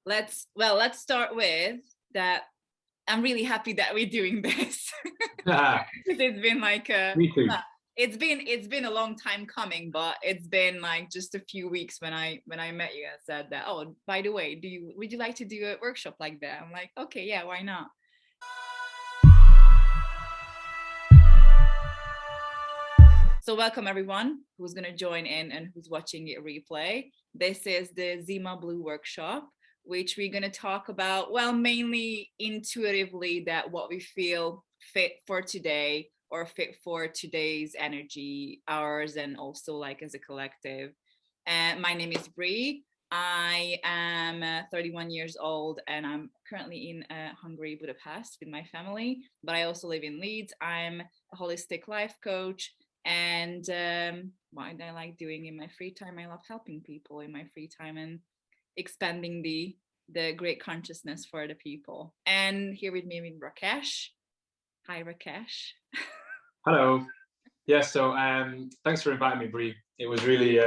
let's start with that. I'm really happy that we're doing this. It's been like Me too. it's been a long time coming, but it's been like just a few weeks when I met you and said that, oh, by the way, would you like to do a workshop like that? I'm like, okay, yeah, why not? So welcome everyone who's going to join in and who's watching it replay. This is the Zima Blue workshop, which we're going to talk about, well, mainly intuitively, that what we feel fit for today or fit for today's energy, ours, and also like as a collective. And my name is Bree. I am 31 years old and I'm currently in Hungary, Budapest with my family, but I also live in Leeds. I'm a holistic life coach. And what I like doing in my free time, I love helping people in my free time and expanding the great consciousness for the people. And here with me is Rakesh. Hi, Rakesh. Hello. Yeah, so thanks for inviting me, Bree. It was really,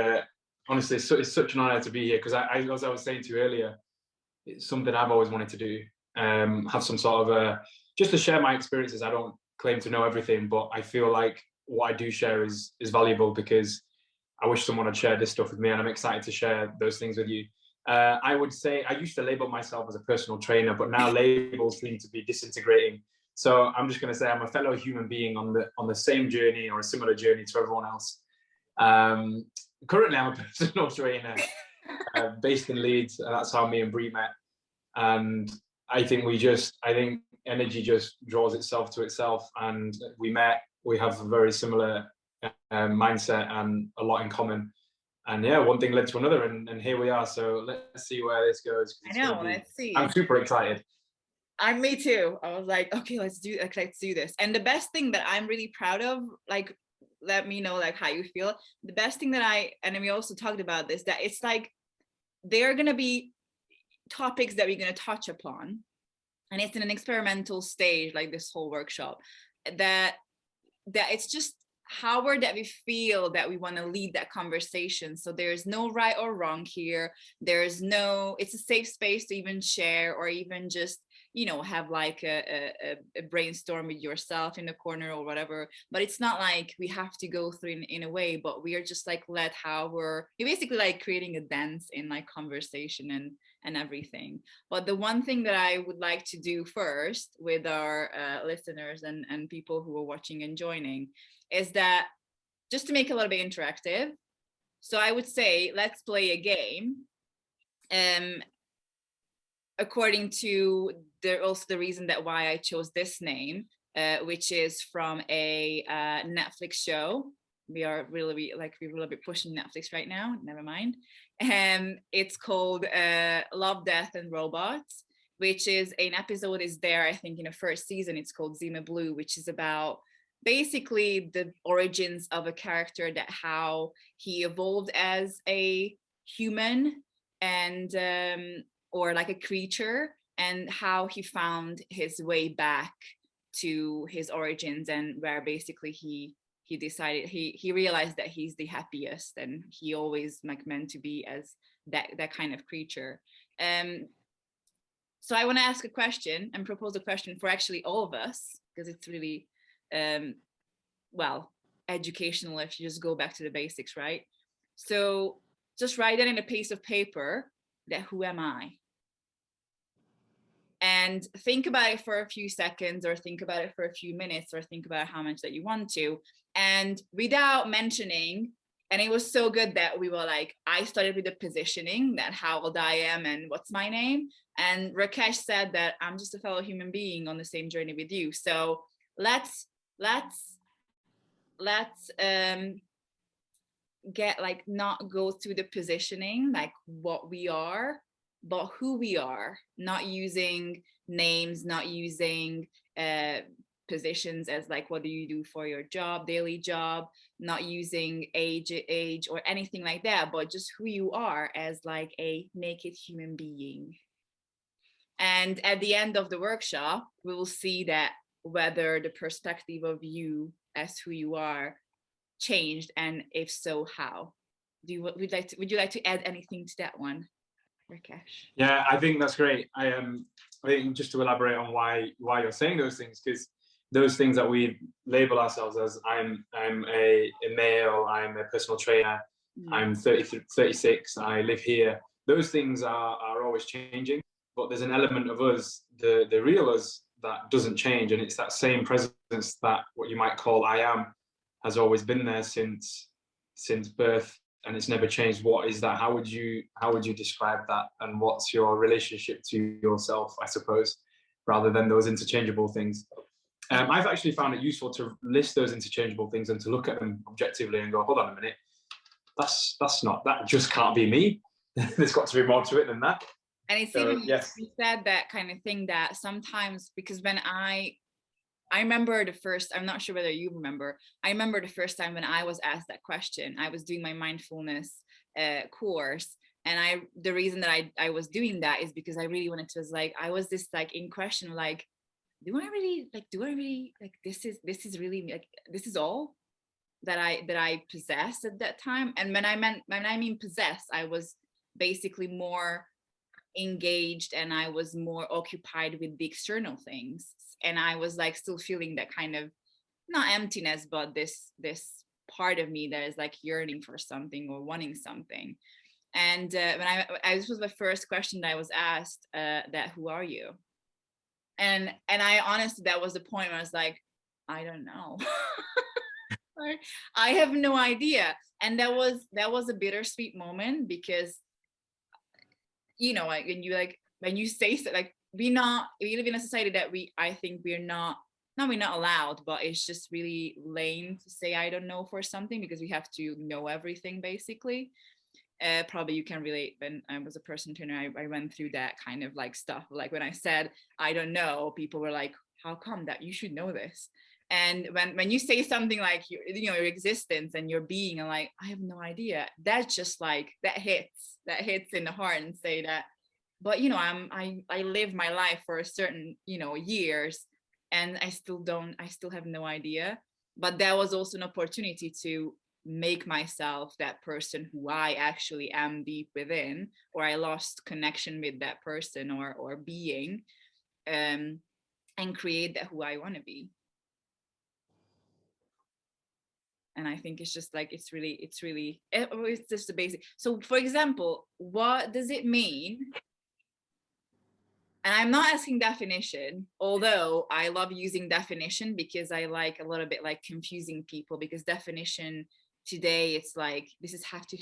honestly, it's such an honor to be here because as I was saying to you earlier, it's something I've always wanted to do. Have some sort of just to share my experiences. I don't claim to know everything, but I feel like what I do share is valuable because I wish someone had shared this stuff with me, and I'm excited to share those things with you. I would say I used to label myself as a personal trainer, but now labels seem to be disintegrating. So I'm just going to say I'm a fellow human being on the same journey or a similar journey to everyone else. Currently, I'm a personal trainer based in Leeds, and that's how me and Bree met. And I think energy just draws itself to itself, and we met. We have a very similar mindset and a lot in common. And yeah, one thing led to another, and here we are. So let's see where this goes. I know. Let's see. I'm super excited. Me too. I was like, okay, let's do this. And the best thing that I'm really proud of, like, let me know like how you feel. The best thing and we also talked about this, that it's like there are gonna be topics that we're gonna touch upon, and it's in an experimental stage, like this whole workshop, that it's just that we feel that we want to lead that conversation. So there's no right or wrong here. It's a safe space to even share or even just have like a brainstorm with yourself in the corner or whatever. But it's not like we have to go through in a way, but we are just like you're basically like creating a dance in like conversation and everything. But the one thing that I would like to do first with our listeners and people who are watching and joining is that just to make it a little bit interactive. So I would say let's play a game. According to the reason that why I chose this name, which is from a Netflix show. We're really pushing Netflix right now. Never mind. It's called Love, Death, and Robots, which is an episode is there, I think, in the first season. It's called Zima Blue, which is about basically the origins of a character, that how he evolved as a human and or like a creature, and how he found his way back to his origins, and where basically he decided he realized that he's the happiest and he always like meant to be as that kind of creature. So I want to ask a question and propose a question for actually all of us, because it's really educational if you just go back to the basics, right? So just write that in a piece of paper, that who am I? And think about it for a few seconds, or think about it for a few minutes, or think about how much that you want to. And without mentioning, and it was so good that we were like, I started with the positioning, that how old I am and what's my name. And Rakesh said that I'm just a fellow human being on the same journey with you. So let's get like not go through the positioning, like what we are, but who we are, not using names, not using positions as like what do you do for your job, daily job, not using age or anything like that, but just who you are as like a naked human being. And at the end of the workshop, we will see that whether the perspective of you as who you are changed, and if so, how. Would you like to add anything to that one? Rakesh? Yeah, I think that's great. I think just to elaborate on why you're saying those things, because those things that we label ourselves as, I'm a male, I'm a personal trainer, I'm 30, 36, I live here. Those things are always changing, but there's an element of us, the real us, that doesn't change, and it's that same presence that what you might call I am has always been there since birth, and it's never changed. What is that? How would you describe that? And what's your relationship to yourself, I suppose, rather than those interchangeable things? I've actually found it useful to list those interchangeable things and to look at them objectively and go, hold on a minute, that just can't be me. There's got to be more to it than that. And it's So, even, yes. you said that kind of thing, that sometimes, because when I remember the first, I'm not sure whether you remember, I remember the first time when I was asked that question. I was doing my mindfulness course, and the reason that I was doing that is because I really wanted to, was like, I was this like in question, like, do I really like, this is really like, this is all that I possess at that time. And when I mean possess, I was basically more engaged, and I was more occupied with the external things, and I was like still feeling that kind of, not emptiness, but this part of me that is like yearning for something or wanting something. And when this was the first question that I was asked, that who are you? And I honestly, that was the point where I was like, I don't know. I have no idea. And that was a bittersweet moment, because like when you say so, like, we live in a society that I think we're not allowed, but it's just really lame to say I don't know for something, because we have to know everything basically. Probably you can relate. When I was a personal trainer, I went through that kind of like stuff. Like when I said I don't know, people were like, how come that you should know this? And when you say something like your existence and your being, and like, I have no idea, that's just like, that hits in the heart, and say that, but I live my life for a certain years, and I still have no idea. But that was also an opportunity to make myself that person who I actually am deep within, or I lost connection with that person or being, and create that who I want to be. And I think it's just like, it's just the basic. So for example, what does it mean? And I'm not asking definition, although I love using definition, because I like a little bit like confusing people, because definition today, it's like,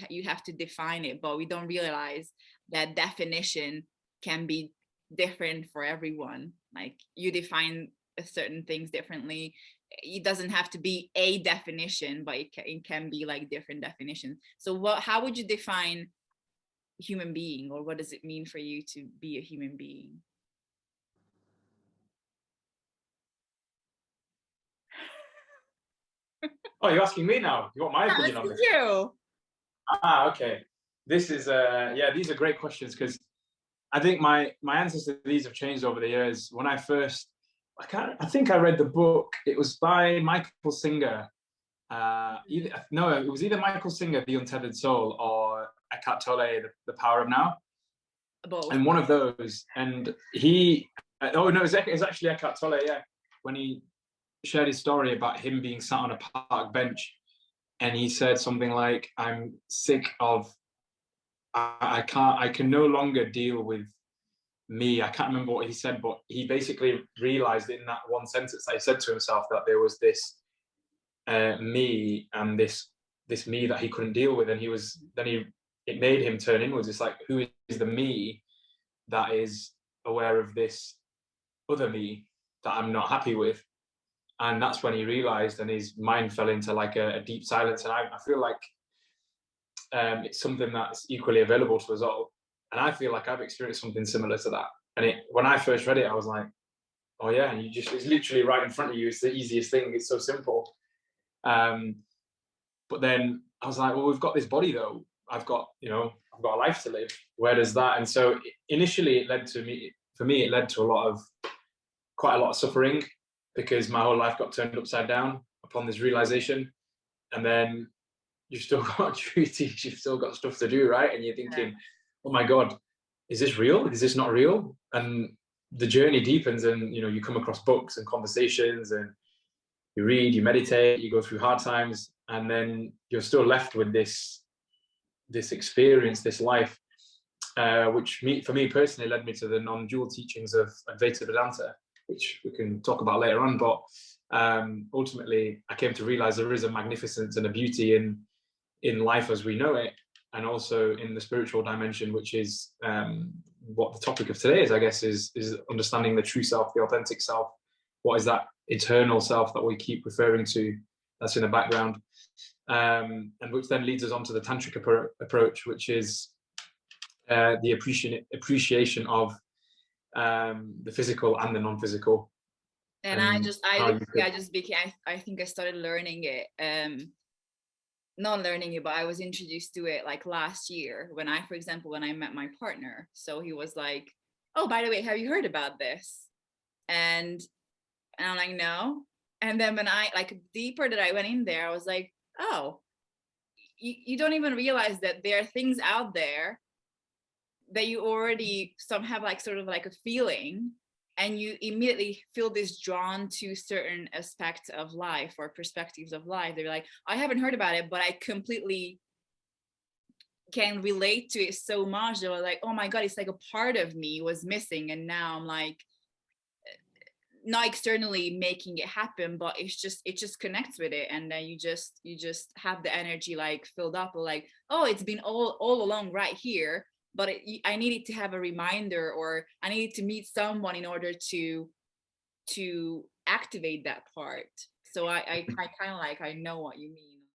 you have to define it, but we don't realize that definition can be different for everyone. Like, you define certain things differently. It doesn't have to be a definition, but it can be like different definitions. So how would you define human being, or what does it mean for you to be a human being? Oh, you're asking me now? You want my opinion on this? You. Okay. This is these are great questions, because I think my answers to these have changed over the years. When I first, I think I read the book. It was by Michael Singer. It was either Michael Singer, The Untethered Soul, or a.k.a. The Power of Now. Both. And one of those, and he, oh no, it's actually a.k.a. Yeah, when he shared his story about him being sat on a park bench, and he said something like, "I'm sick of, I can no longer deal with me." I can't remember what he said, but he basically realized in that one sentence that he said to himself that there was this me, and this me that he couldn't deal with, and it made him turn inwards. It's like, who is the me that is aware of this other me that I'm not happy with? And that's when he realized, and his mind fell into like a deep silence. And I feel like it's something that's equally available to us all. And I feel like I've experienced something similar to that. And when I first read it, I was like, oh yeah, and it's literally right in front of you. It's the easiest thing. It's so simple. But then I was like, well, we've got this body though. I've got a life to live. Where does that? And so initially it led to quite a lot of suffering, because my whole life got turned upside down upon this realization. And then you've still got duties, you've still got stuff to do, right? And you're thinking, oh my God, is this real? Is this not real? And the journey deepens, and you come across books and conversations, and you read, you meditate, you go through hard times, and then you're still left with this experience, this life, which for me personally led me to the non-dual teachings of Advaita Vedanta, which we can talk about later on. But ultimately, I came to realize there is a magnificence and a beauty in life as we know it, and also in the spiritual dimension, which is what the topic of today is, I guess, is understanding the true self, the authentic self. What is that eternal self that we keep referring to, that's in the background, and which then leads us on to the tantric approach, which is the appreciation of the physical and the non-physical. And I think I started learning it, not learning it, but I was introduced to it like last year when I met my partner. So he was like, oh, by the way, have you heard about this? And I'm like, no. And then when I deeper that I went in there, I was like, oh, you don't even realize that there are things out there that you already have sort of like a feeling, and you immediately feel this drawn to certain aspects of life or perspectives of life. They're like, I haven't heard about it, but I completely can relate to it so much. They were like, oh my God, it's like a part of me was missing. And now I'm like, not externally making it happen, but it just connects with it. And then you just have the energy like filled up, or like, oh, it's been all along right here. But I needed to have a reminder, or I needed to meet someone in order to activate that part. So I kind of like, I know what you mean.